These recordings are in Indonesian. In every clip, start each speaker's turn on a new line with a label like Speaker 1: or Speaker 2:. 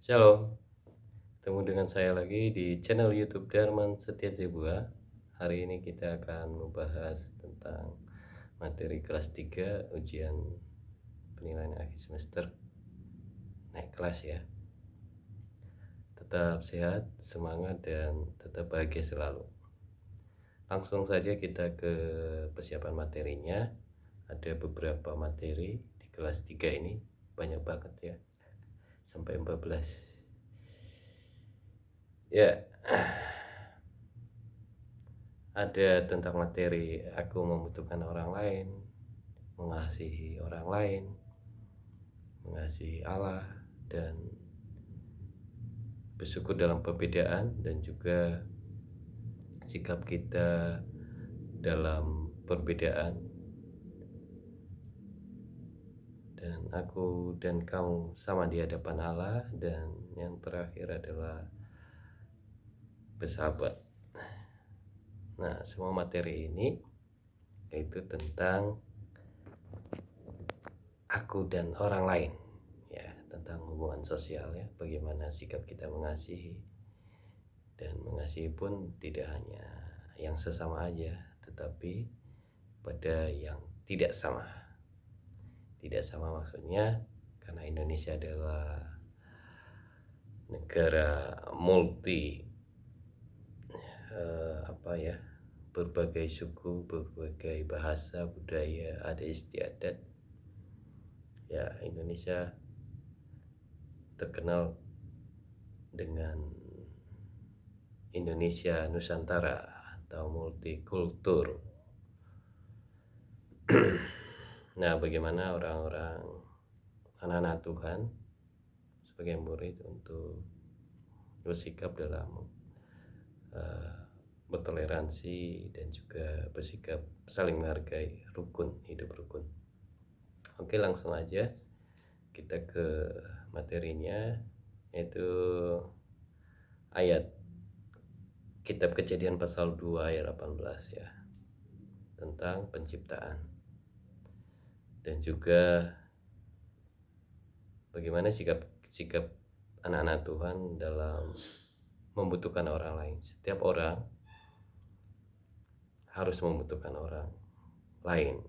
Speaker 1: Shalom, ketemu dengan saya lagi di channel YouTube Darman Setia Zebua. Hari ini kita akan membahas tentang materi kelas 3 ujian penilaian akhir semester naik kelas ya. Tetap sehat, semangat, dan tetap bahagia selalu. Langsung saja kita ke persiapan materinya. Ada beberapa materi di kelas 3 ini, banyak banget ya, sampai 14 ya. Ada tentang materi aku membutuhkan orang lain, mengasihi orang lain, mengasihi Allah, dan bersyukur dalam perbedaan, dan juga sikap kita dalam perbedaan, dan aku dan kamu sama di hadapan Allah, dan yang terakhir adalah bersahabat. Nah, semua materi ini yaitu tentang aku dan orang lain ya, tentang hubungan sosial ya, bagaimana sikap kita mengasihi, dan mengasihi pun tidak hanya yang sesama aja, tetapi pada yang tidak sama. Tidak sama maksudnya karena Indonesia adalah negara multi berbagai suku, berbagai bahasa, budaya, adat istiadat ya. Indonesia terkenal dengan Indonesia Nusantara atau multikultur. Nah, bagaimana orang-orang anak-anak Tuhan sebagai murid untuk bersikap dalam bertoleransi dan juga bersikap saling menghargai, rukun, hidup rukun. Oke, langsung aja kita ke materinya, yaitu ayat Kitab Kejadian pasal 2 ayat 18 ya, tentang penciptaan dan juga bagaimana sikap anak-anak Tuhan dalam membutuhkan orang lain. Setiap orang harus membutuhkan orang lain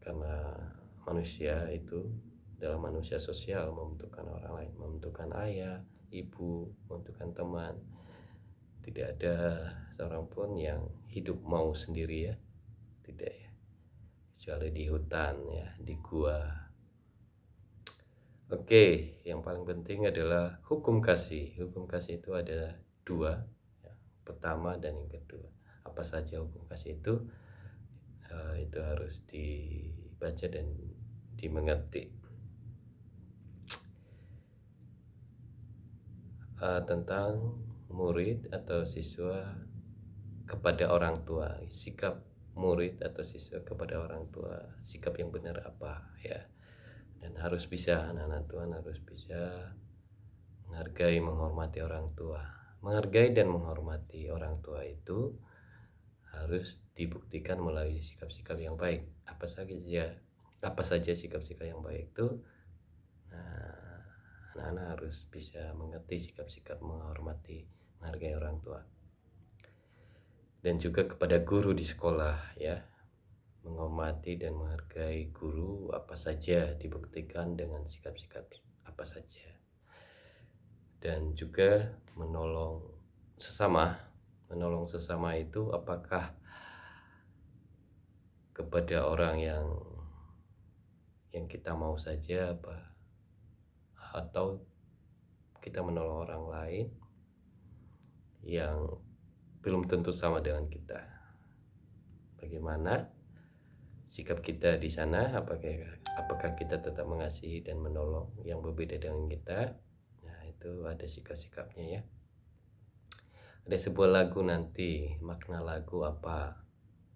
Speaker 1: karena manusia itu dalam manusia sosial, membutuhkan orang lain, membutuhkan ayah, ibu, membutuhkan teman. Tidak ada seorang pun yang hidup mau sendiri ya, tidak ya, kecuali di hutan ya, di gua. Oke, yang paling penting adalah hukum kasih. Hukum kasih itu ada dua ya, pertama dan yang kedua. Apa saja hukum kasih itu? Itu harus dibaca dan dimengerti. Tentang murid atau siswa kepada orang tua, sikap murid atau siswa kepada orang tua, sikap yang benar apa ya. Dan harus bisa, anak-anak Tuhan harus bisa menghargai, menghormati orang tua. Menghargai dan menghormati orang tua itu harus dibuktikan melalui sikap-sikap yang baik. Apa saja sikap-sikap yang baik itu? Nah, anak-anak harus bisa mengerti sikap-sikap menghormati, menghargai orang tua. Dan juga kepada guru di sekolah ya, menghormati dan menghargai guru apa saja dibuktikan dengan sikap-sikap apa saja. Dan juga menolong sesama. Menolong sesama itu apakah kepada orang yang kita mau saja apa, atau kita menolong orang lain yang belum tentu sama dengan kita. Bagaimana sikap kita di sana? Apakah kita tetap mengasihi dan menolong yang berbeda dengan kita? Nah, itu ada sikap-sikapnya ya. Ada sebuah lagu nanti, makna lagu apa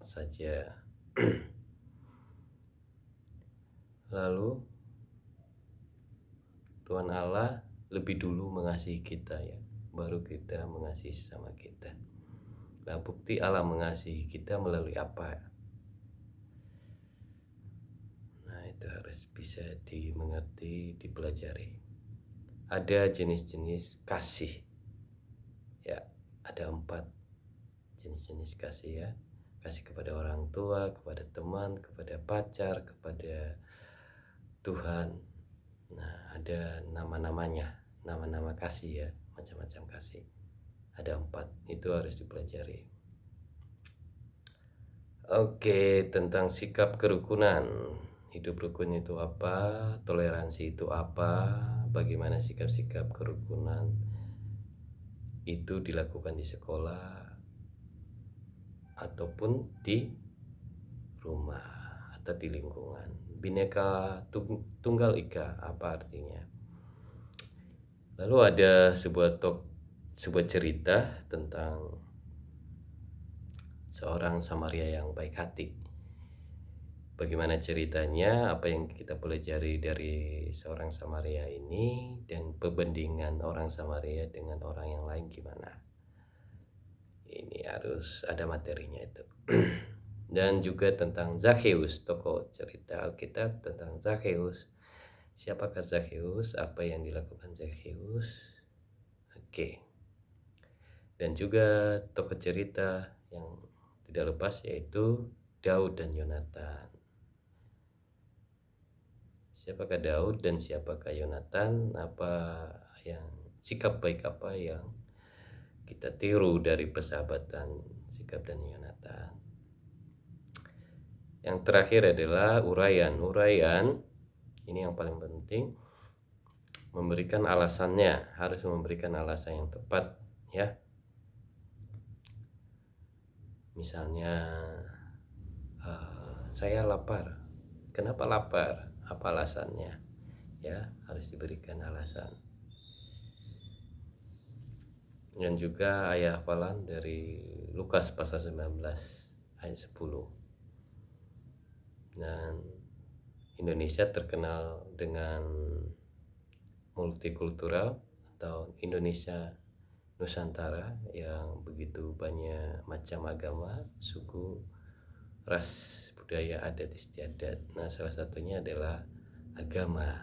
Speaker 1: saja. Lalu Tuhan Allah lebih dulu mengasihi kita ya, baru kita mengasihi sesama kita. Nah, bukti Allah mengasihi kita melalui apa? Nah, itu harus bisa dimengerti, dipelajari. ada jenis-jenis kasih. Ya, ada 4 jenis-jenis kasih ya. Kasih kepada orang tua, kepada teman, kepada pacar, kepada Tuhan. Nah, ada nama-namanya, nama-nama kasih ya, macam-macam kasih. Ada 4, itu harus dipelajari. Oke, tentang sikap kerukunan. Hidup rukun itu apa? Toleransi itu apa? Bagaimana sikap-sikap kerukunan itu dilakukan di sekolah ataupun di rumah atau di lingkungan. Bhinneka Tunggal Ika apa artinya? Lalu ada sebuah cerita tentang seorang Samaria yang baik hati. Bagaimana ceritanya, apa yang kita pelajari dari seorang Samaria ini, dan perbandingan orang Samaria dengan orang yang lain gimana. Ini harus ada materinya itu. Dan juga tentang Zakheus, tokoh cerita Alkitab tentang Zakheus. Siapakah Zakheus? Apa yang dilakukan Zakheus? Oke. Dan juga tokoh cerita yang tidak lepas yaitu Daud dan Yonatan. Siapakah Daud dan siapakah Yonatan? Apa yang sikap baik apa yang kita tiru dari persahabatan sikap dan Yonatan? Yang terakhir adalah uraian. Uraian ini yang paling penting, memberikan alasannya, harus memberikan alasan yang tepat ya. Misalnya saya lapar. Kenapa lapar? Apa alasannya? Ya, harus diberikan alasan. Dan juga ayat hafalan dari Lukas pasal 19 ayat 10. Dan Indonesia terkenal dengan multikultural atau Indonesia Nusantara yang begitu banyak macam agama, suku, ras, budaya, adat istiadat. Nah, salah satunya adalah agama.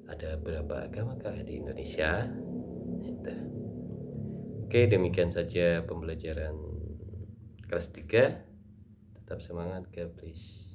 Speaker 1: Ada berapa agamakah di Indonesia? Itu. Oke, demikian saja pembelajaran kelas 3. Tetap semangat, God bless.